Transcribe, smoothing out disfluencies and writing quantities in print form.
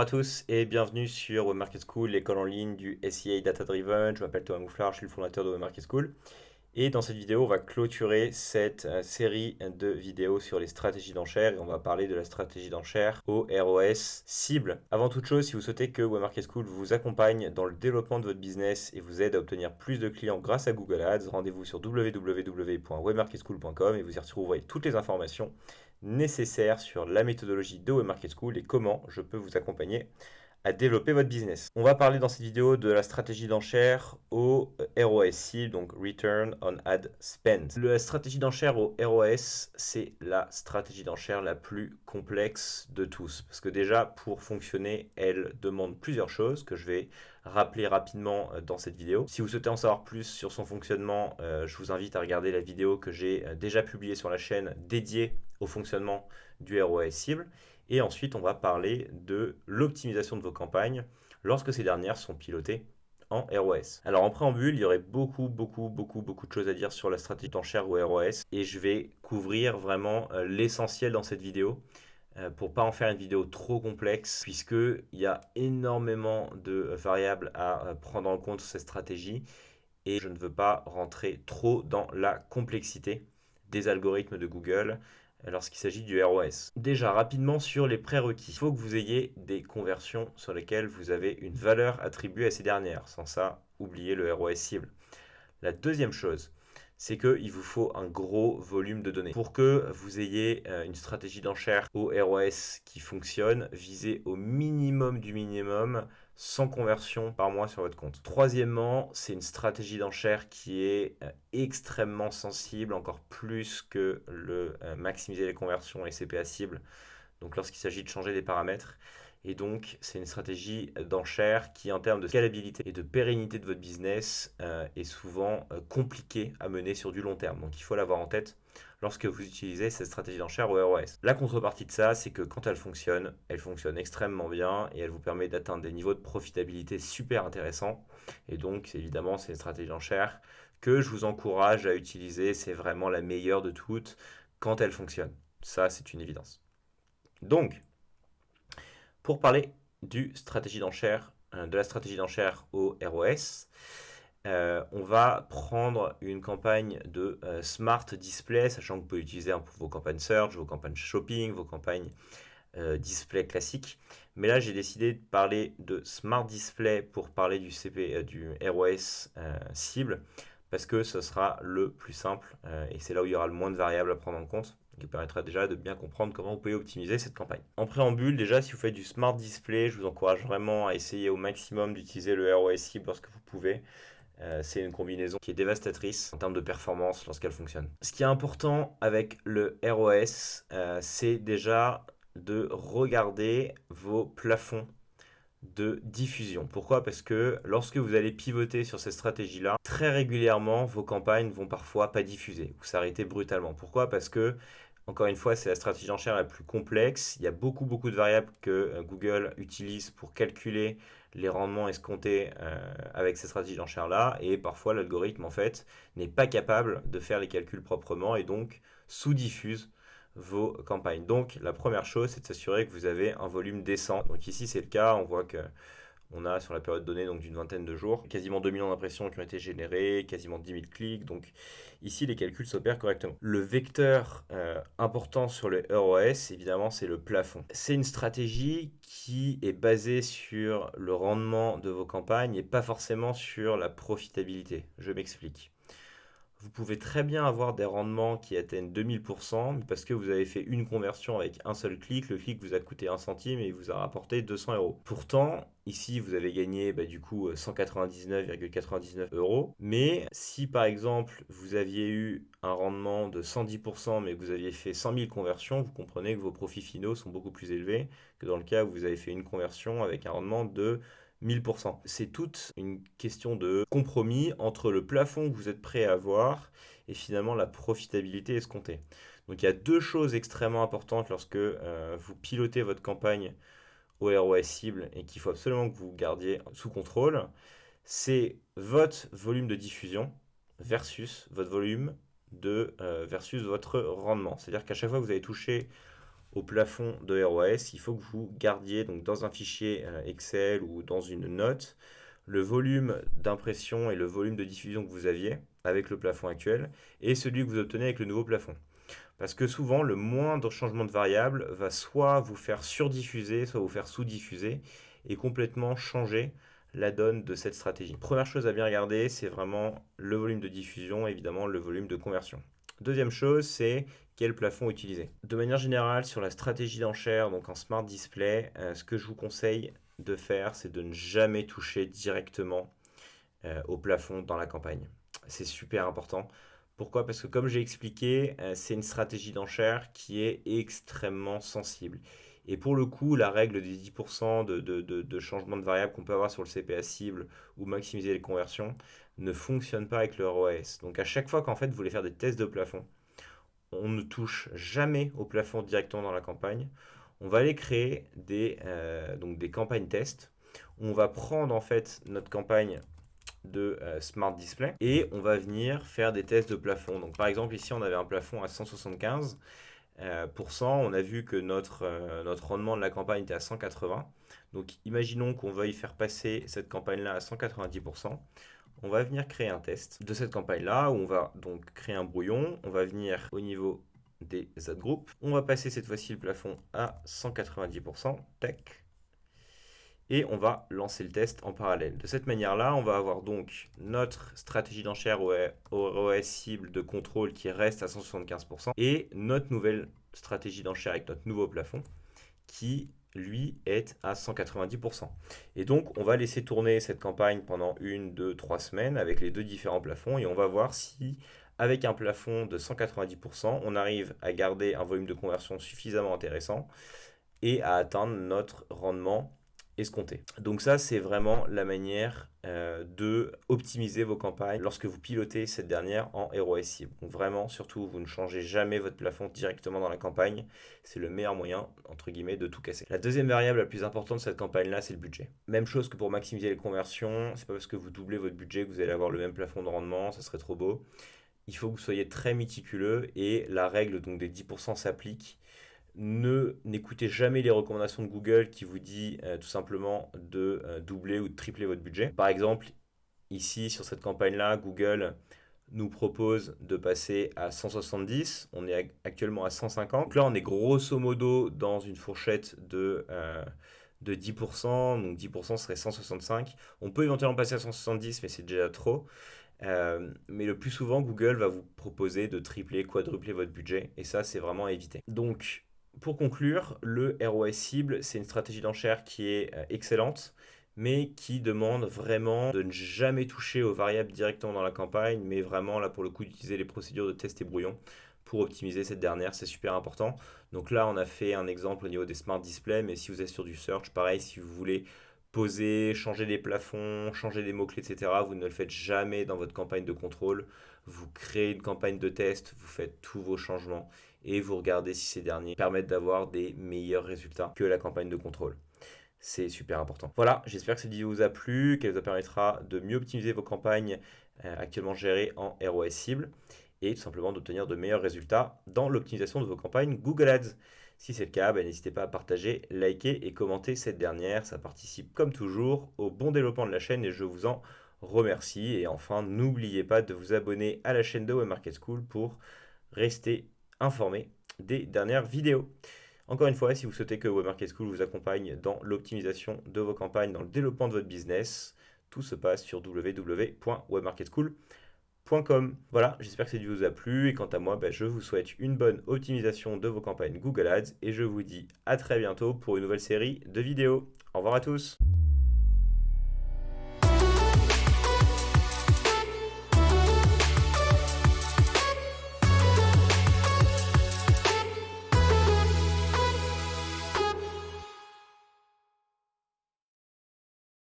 Bonjour à tous et bienvenue sur Web Market School, l'école en ligne du SEA Data Driven. Je m'appelle Thomas Mouflard, je suis le fondateur de Web Market School. Et dans cette vidéo, on va clôturer cette série de vidéos sur les stratégies d'enchères et on va parler de la stratégie d'enchères au ROS cible. Avant toute chose, si vous souhaitez que Web Market School vous accompagne dans le développement de votre business et vous aide à obtenir plus de clients grâce à Google Ads, rendez-vous sur www.webmarketschool.com et vous y retrouverez toutes les informations nécessaires sur la méthodologie de Web Market School et comment je peux vous accompagner à développer votre business. On va parler dans cette vidéo de la stratégie d'enchère au ROS, donc Return on Ad Spend. La stratégie d'enchère au ROS, c'est la stratégie d'enchère la plus complexe de tous. Parce que déjà, pour fonctionner, elle demande plusieurs choses que je vais rappeler rapidement dans cette vidéo. Si vous souhaitez en savoir plus sur son fonctionnement, je vous invite à regarder la vidéo que j'ai déjà publiée sur la chaîne dédiée au fonctionnement du ROS cible. Et ensuite, on va parler de l'optimisation de vos campagnes lorsque ces dernières sont pilotées en ROS. Alors en préambule, il y aurait beaucoup de choses à dire sur la stratégie d'enchère au ROS et je vais couvrir vraiment l'essentiel dans cette vidéo pour pas en faire une vidéo trop complexe puisqu'il y a énormément de variables à prendre en compte sur cette stratégie et je ne veux pas rentrer trop dans la complexité des algorithmes de Google lorsqu'il s'agit du ROS. Déjà, rapidement sur les prérequis. Il faut que vous ayez des conversions sur lesquelles vous avez une valeur attribuée à ces dernières. Sans ça, oubliez le ROS cible. La deuxième chose, c'est qu'il vous faut un gros volume de données. Pour que vous ayez une stratégie d'enchère au ROS qui fonctionne, visez au minimum du minimum 100 conversions par mois sur votre compte. Troisièmement, c'est une stratégie d'enchère qui est extrêmement sensible, encore plus que le maximiser les conversions et CPA cible. Donc lorsqu'il s'agit de changer des paramètres. Et donc, c'est une stratégie d'enchère qui, en termes de scalabilité et de pérennité de votre business, est souvent compliquée à mener sur du long terme. Donc, il faut l'avoir en tête lorsque vous utilisez cette stratégie d'enchère au ROS. La contrepartie de ça, c'est que quand elle fonctionne extrêmement bien et elle vous permet d'atteindre des niveaux de profitabilité super intéressants. Et donc, évidemment, c'est une stratégie d'enchère que je vous encourage à utiliser. C'est vraiment la meilleure de toutes quand elle fonctionne. Ça, c'est une évidence. Donc, pour parler de la stratégie d'enchère au ROS, on va prendre une campagne de Smart Display, sachant que vous pouvez utiliser pour vos campagnes search, vos campagnes shopping, vos campagnes display classiques. Mais là, j'ai décidé de parler de Smart Display pour parler du ROS cible, parce que ce sera le plus simple et c'est là où il y aura le moins de variables à prendre en compte, qui permettra déjà de bien comprendre comment vous pouvez optimiser cette campagne. En préambule, déjà, si vous faites du Smart Display, je vous encourage vraiment à essayer au maximum d'utiliser le ROS cible lorsque vous pouvez. C'est une combinaison qui est dévastatrice en termes de performance lorsqu'elle fonctionne. Ce qui est important avec le ROS, c'est déjà de regarder vos plafonds de diffusion. Pourquoi? Parce que lorsque vous allez pivoter sur cette stratégie-là, très régulièrement, vos campagnes vont parfois pas diffuser ou s'arrêter brutalement. Pourquoi? Parce que, encore une fois, c'est la stratégie d'enchère la plus complexe. Il y a beaucoup de variables que Google utilise pour calculer les rendements escomptés avec ces stratégies d'enchère-là. Et parfois, l'algorithme, en fait, n'est pas capable de faire les calculs proprement et donc sous-diffuse vos campagnes. Donc la première chose, c'est de s'assurer que vous avez un volume décent. Donc ici c'est le cas, on voit que on a sur la période donnée donc d'une vingtaine de jours, quasiment 2 millions d'impressions qui ont été générées, quasiment 10 000 clics, donc ici les calculs s'opèrent correctement. Le vecteur important sur le ROS, évidemment, c'est le plafond. C'est une stratégie qui est basée sur le rendement de vos campagnes et pas forcément sur la profitabilité. Je m'explique. Vous pouvez très bien avoir des rendements qui atteignent 2000%, mais parce que vous avez fait une conversion avec un seul clic, le clic vous a coûté 1 centime et il vous a rapporté 200 euros. Pourtant, ici vous avez gagné du coup 199,99 euros. Mais si par exemple vous aviez eu un rendement de 110%, mais que vous aviez fait 100 000 conversions, vous comprenez que vos profits finaux sont beaucoup plus élevés que dans le cas où vous avez fait une conversion avec un rendement de 1000%. C'est toute une question de compromis entre le plafond que vous êtes prêt à avoir et finalement la profitabilité escomptée. Donc il y a deux choses extrêmement importantes lorsque vous pilotez votre campagne au ROS cible et qu'il faut absolument que vous gardiez sous contrôle. C'est votre volume de diffusion versus votre volume versus votre rendement. C'est-à-dire qu'à chaque fois que vous allez toucher au plafond de ROAS, il faut que vous gardiez donc dans un fichier Excel ou dans une note le volume d'impression et le volume de diffusion que vous aviez avec le plafond actuel et celui que vous obtenez avec le nouveau plafond. Parce que souvent, le moindre changement de variable va soit vous faire surdiffuser, soit vous faire sous-diffuser et complètement changer la donne de cette stratégie. Première chose à bien regarder, c'est vraiment le volume de diffusion, évidemment le volume de conversion. Deuxième chose, c'est quel plafond utiliser. De manière générale, sur la stratégie d'enchère, donc en Smart Display, ce que je vous conseille de faire, c'est de ne jamais toucher directement au plafond dans la campagne. C'est super important. Pourquoi? Parce que comme j'ai expliqué, c'est une stratégie d'enchère qui est extrêmement sensible. Et pour le coup, la règle des 10% de changement de variable qu'on peut avoir sur le CPA cible ou maximiser les conversions ne fonctionne pas avec le ROAS. Donc à chaque fois qu'en fait vous voulez faire des tests de plafond, on ne touche jamais au plafond directement dans la campagne. On va aller créer donc des campagnes tests. On va prendre en fait notre campagne de Smart Display et on va venir faire des tests de plafond. Donc par exemple ici on avait un plafond à 175%, on a vu que notre rendement de la campagne était à 180. Donc imaginons qu'on veuille faire passer cette campagne-là à 190%. On va venir créer un test de cette campagne-là où on va donc créer un brouillon. On va venir au niveau des ad groups. On va passer cette fois-ci le plafond à 190%. Tac. Et on va lancer le test en parallèle. De cette manière-là, on va avoir donc notre stratégie d'enchère au ROAS cible de contrôle qui reste à 175% et notre nouvelle stratégie d'enchère avec notre nouveau plafond qui, lui, est à 190%. Et donc, on va laisser tourner cette campagne pendant 1, 2, 3 semaines avec les deux différents plafonds et on va voir si, avec un plafond de 190%, on arrive à garder un volume de conversion suffisamment intéressant et à atteindre notre rendement escompté. Donc ça, c'est vraiment la manière de optimiser vos campagnes lorsque vous pilotez cette dernière en ROAS cible. Donc vraiment, surtout, vous ne changez jamais votre plafond directement dans la campagne. C'est le meilleur moyen, entre guillemets, de tout casser. La deuxième variable la plus importante de cette campagne-là, c'est le budget. Même chose que pour maximiser les conversions, c'est pas parce que vous doublez votre budget que vous allez avoir le même plafond de rendement, ça serait trop beau. Il faut que vous soyez très méticuleux et la règle donc des 10% s'applique. N'écoutez jamais les recommandations de Google qui vous dit tout simplement de doubler ou de tripler votre budget. Par exemple, ici sur cette campagne-là, Google nous propose de passer à 170. On est actuellement à 150. Donc là, on est grosso modo dans une fourchette de 10%. Donc 10% serait 165. On peut éventuellement passer à 170, mais c'est déjà trop. Mais le plus souvent, Google va vous proposer de tripler, quadrupler votre budget. Et ça, c'est vraiment à éviter. Donc, pour conclure, le ROAS cible, c'est une stratégie d'enchère qui est excellente, mais qui demande vraiment de ne jamais toucher aux variables directement dans la campagne, mais vraiment là pour le coup d'utiliser les procédures de test et brouillon pour optimiser cette dernière, c'est super important. Donc là, on a fait un exemple au niveau des Smart Display, mais si vous êtes sur du search, pareil, si vous voulez poser, changer des plafonds, changer des mots-clés, etc., vous ne le faites jamais dans votre campagne de contrôle. Vous créez une campagne de test, vous faites tous vos changements et vous regardez si ces derniers permettent d'avoir des meilleurs résultats que la campagne de contrôle. C'est super important. Voilà, j'espère que cette vidéo vous a plu, qu'elle vous permettra de mieux optimiser vos campagnes actuellement gérées en ROAS cible et tout simplement d'obtenir de meilleurs résultats dans l'optimisation de vos campagnes Google Ads. Si c'est le cas, n'hésitez pas à partager, liker et commenter cette dernière. Ça participe comme toujours au bon développement de la chaîne et je vous en remercie. Et enfin, n'oubliez pas de vous abonner à la chaîne de Webmarket School pour rester informé des dernières vidéos. Encore une fois, si vous souhaitez que Webmarket School vous accompagne dans l'optimisation de vos campagnes, dans le développement de votre business, tout se passe sur www.webmarketschool.com. Voilà, j'espère que cette vidéo vous a plu et quant à moi, je vous souhaite une bonne optimisation de vos campagnes Google Ads et je vous dis à très bientôt pour une nouvelle série de vidéos. Au revoir à tous.